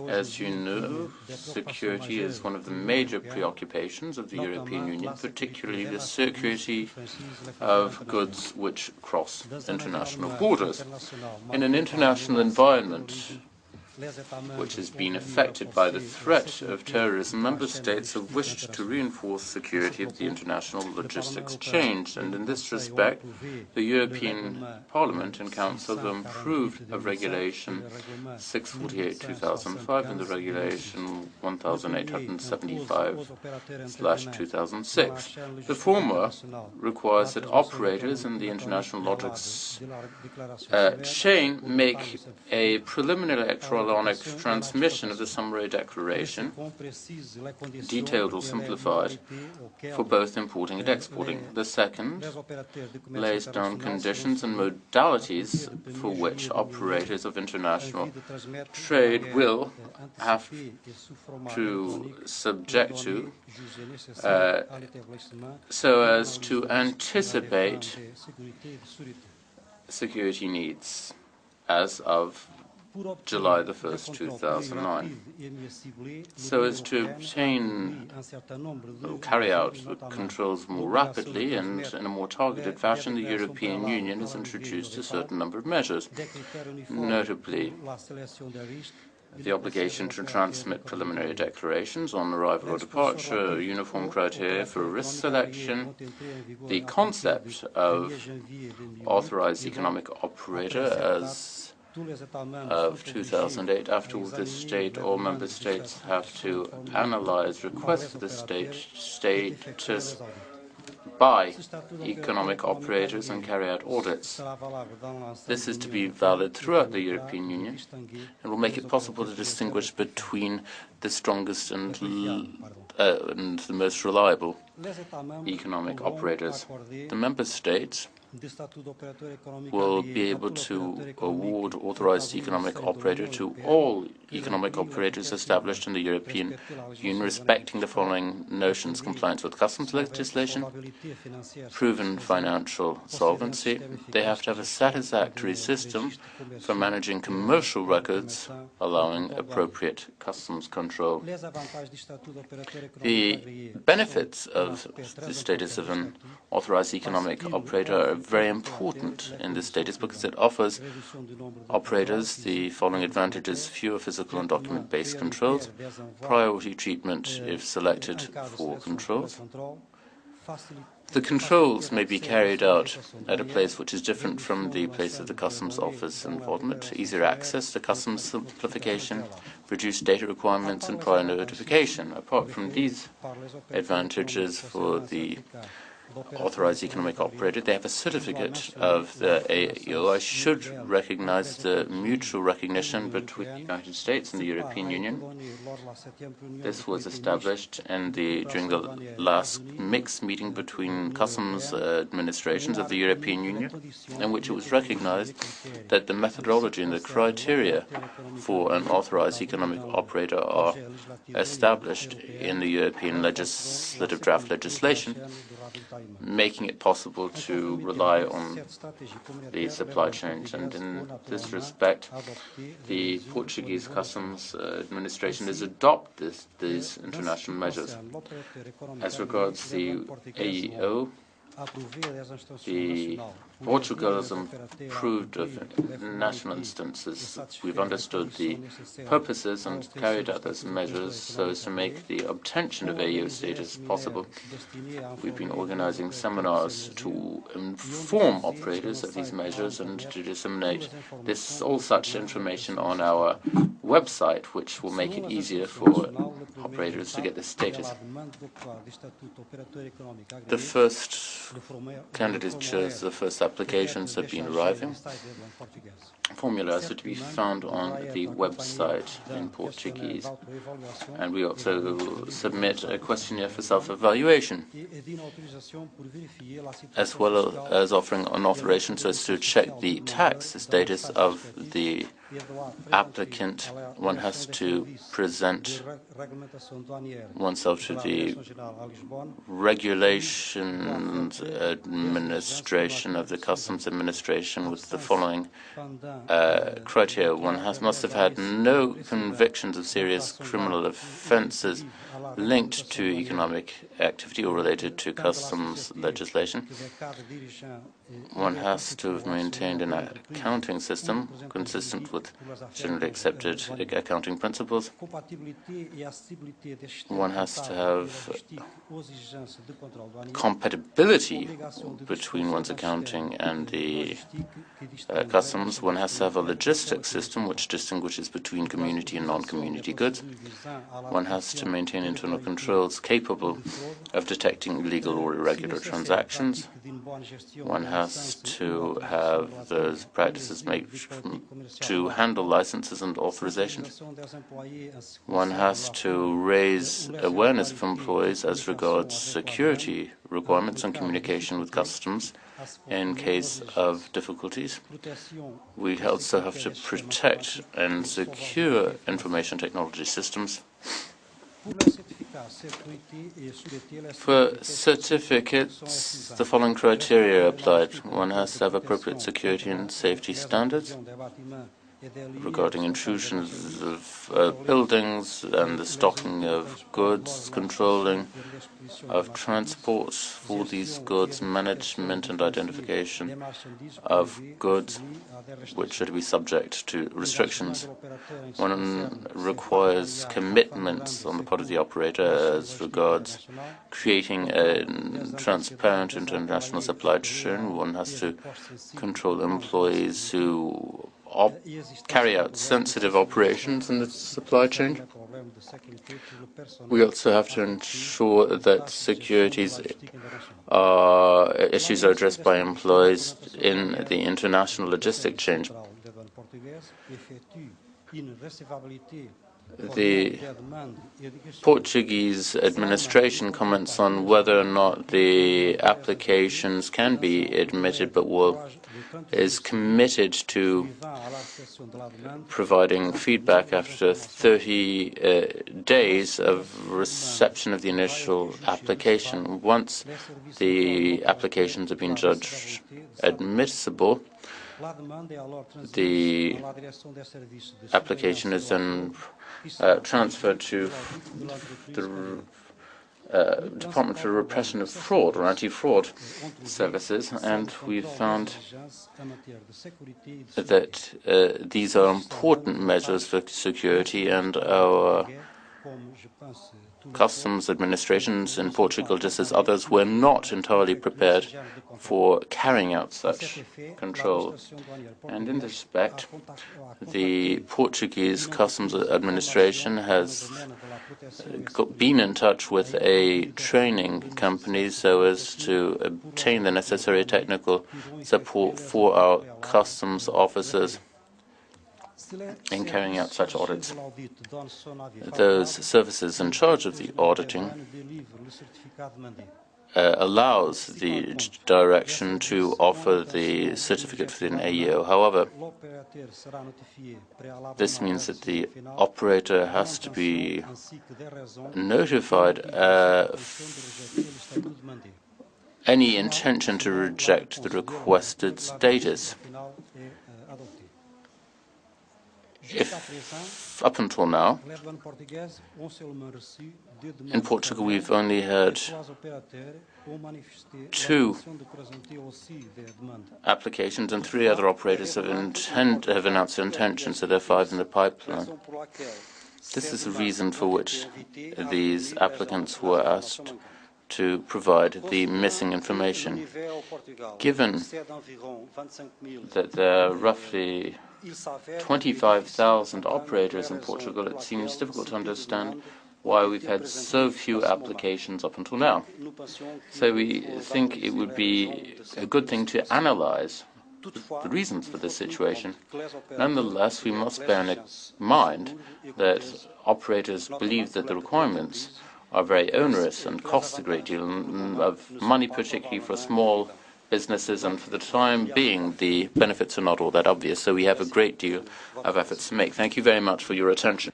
As you know, security is one of the major preoccupations of the European Union, particularly the security of goods which cross international borders. In an international environment which has been affected by the threat of terrorism, member states have wished to reinforce security of the international logistics chain, and in this respect, the European Parliament and Council have approved of Regulation 648/2005 and the Regulation 1875/2006. The former requires that operators in the international logistics chain make a preliminary electronic transmission of the summary declaration, detailed or simplified, for both importing and exporting. The second lays down conditions and modalities for which operators of international trade will have to subject to so as to anticipate security needs as of July the 1st, 2009, so as to carry out the controls more rapidly and in a more targeted fashion. The European Union has introduced a certain number of measures, notably the obligation to transmit preliminary declarations on arrival or departure, uniform criteria for risk selection, the concept of authorized economic operator as of 2008. After all this state, all member states have to analyze requests for the status by economic operators and carry out audits. This is to be valid throughout the European Union and will make it possible to distinguish between the strongest and the most reliable economic operators. The member states will be able to award authorized economic operator to all economic operators established in the European Union, respecting the following notions: compliance with customs legislation, proven financial solvency. They have to have a satisfactory system for managing commercial records, allowing appropriate customs control. The benefits of the status of an authorized economic operator are very important in this status because it offers operators the following advantages: fewer physical and document-based controls, priority treatment if selected for controls. The controls may be carried out at a place which is different from the place of the customs office involvement, easier access to customs simplification, reduced data requirements, and prior notification. Apart from these advantages for the authorized economic operator, they have a certificate of the AEO. I should recognize the mutual recognition between the United States and the European Union. This was established during the last mixed meeting between customs administrations of the European Union, in which it was recognized that the methodology and the criteria for an authorized economic operator are established in the European legislative draft legislation, making it possible to rely on the supply chains. And in this respect, the Portuguese Customs Administration has adopted these international measures. As regards the AEO, Portugal has approved of national instances. We've understood the purposes and carried out those measures so as to make the obtention of AEO status possible. We've been organizing seminars to inform operators of these measures and to disseminate all such information on our website, which will make it easier for operators to get this status. The first candidatures, the first applications have been arriving. Formulas are to be found on the website in Portuguese, and we also submit a questionnaire for self-evaluation, as well as offering an authorization so as to check the tax status of the applicant, one has to present oneself to the regulations administration of the customs administration with the following criteria. One must have had no convictions of serious criminal offences linked to economic activity or related to customs legislation. One has to have maintained an accounting system consistent with generally accepted accounting principles. One has to have compatibility between one's accounting and the customs. One has to have a logistics system which distinguishes between community and non-community goods. One has to maintain internal controls capable of detecting illegal or irregular transactions. One has to have those practices made to handle licenses and authorizations. One has to raise awareness of employees as regards security requirements and communication with customs in case of difficulties. We also have to protect and secure information technology systems. For certificates, the following criteria are applied. One has to have appropriate security and safety standards regarding intrusions of buildings and the stocking of goods, controlling of transport for these goods, management and identification of goods which should be subject to restrictions. One requires commitments on the part of the operator as regards creating a transparent international supply chain. One has to control employees who carry out sensitive operations in the supply chain. We also have to ensure that securities issues are addressed by employees in the international logistic chain. The Portuguese administration comments on whether or not the applications can be admitted, but is committed to providing feedback after 30 days of reception of the initial application. Once the applications have been judged admissible, the application is then transferred to the Department for Repression of Fraud or Anti-Fraud Services, and we've found that these are important measures for security, and our customs administrations in Portugal, just as others, were not entirely prepared for carrying out such controls. And in this respect, the Portuguese customs administration has been in touch with a training company so as to obtain the necessary technical support for our customs officers in carrying out such audits. Those services in charge of the auditing allows the direction to offer the certificate for an AEO. However, this means that the operator has to be notified any intention to reject the requested status. If up until now, in Portugal, we've only had 2 applications, and 3 other operators have announced their intention, so there are 5 in the pipeline. This is the reason for which these applicants were asked to provide the missing information. Given that there are roughly 25,000 operators in Portugal, it seems difficult to understand why we've had so few applications up until now. So we think it would be a good thing to analyze the reasons for this situation. Nonetheless, we must bear in mind that operators believe that the requirements are very onerous and cost a great deal of money, particularly for small businesses, and for the time being, the benefits are not all that obvious, so we have a great deal of efforts to make. Thank you very much for your attention.